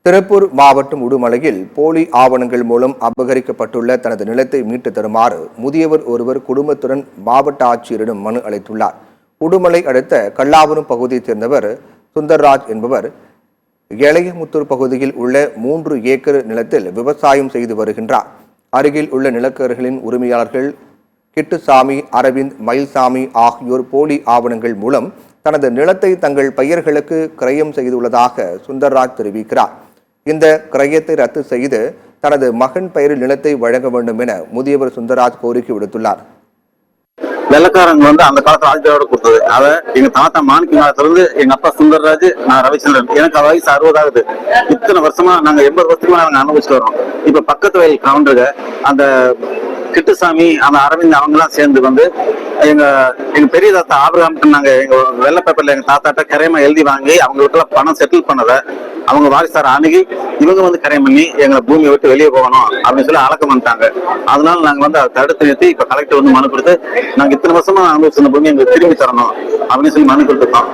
திருப்பூர் மாவட்டம் உடுமலையில் போலி ஆவணங்கள் மூலம் அபகரிக்கப்பட்டுள்ள தனது நிலத்தை மீட்டு தருமாறு முதியவர் ஒருவர் குடும்பத்துடன் மாவட்ட ஆட்சியரிடம் மனு அளித்துள்ளார். உடுமலை அடுத்த கல்லாபுரம் பகுதியைச் சேர்ந்தவர் சுந்தர்ராஜ் என்பவர் எளையமுத்தூர் பகுதியில் உள்ள 3 ஏக்கர் நிலத்தில் விவசாயம் செய்து வருகின்றார். அருகில் உள்ள நிலக்கர்களின் உரிமையாளர்கள் கிட்டுசாமி, அரவிந்த், மயில்சாமி ஆகியோர் போலி ஆவணங்கள் மூலம் தனது நிலத்தை தங்கள் பெயர்களுக்கு கிரயம் செய்துள்ளதாக சுந்தர்ராஜ் தெரிவிக்கிறார். இந்த கிரயத்தை ரத்து செய்து தனது மகன் பெயரில் நிலத்தை வழங்க வேண்டும் என முதியவர் சுந்தர்ராஜ் கோரிக்கை விடுத்துள்ளார். வெள்ளக்காரங்க அந்த காலத்துல ஆதித்யோட கொடுத்தது. அதை எங்க தாத்தா மாணிக்கத்திலிருந்து எங்க அப்பா சுந்தர்ராஜ், நான் ரவிச்சந்திரன். எனக்கு வயசு 60 ஆகுது. இத்தனை வருஷமா நாங்க 80 வருஷமா நாங்க அனுபவிச்சுட்டு வரோம். இப்ப பக்கத்து வயல் கவுண்டருங்க அந்த கிட்டுசாமி, அந்த அரவிந்த் அவங்க எல்லாம் சேர்ந்து எங்க பெரிய தாத்தா ஆபிரகாமுக்கு நாங்க எங்க வெள்ளை பேப்பர்ல எங்க தாத்தாட்ட கரையமா எழுதி வாங்கி அவங்களுக்கு பணம் செட்டில் பண்ணத அவங்க வாரிசார அணுகி இவங்க கரையம் பண்ணி எங்களை பூமியை விட்டு வெளியே போகணும் அப்படின்னு சொல்லி அடக்கம் பண்ணிட்டாங்க. அதனால நாங்க அதை தடுத்து நிறுத்தி இப்ப கலெக்டர் மனு கொடுத்து நாங்க இத்தனை வருஷமா அனுபவிச்சிருந்த பூமி எங்களுக்கு திரும்பி தரணும் அப்படின்னு சொல்லி மனு கொடுத்துருக்கோம்.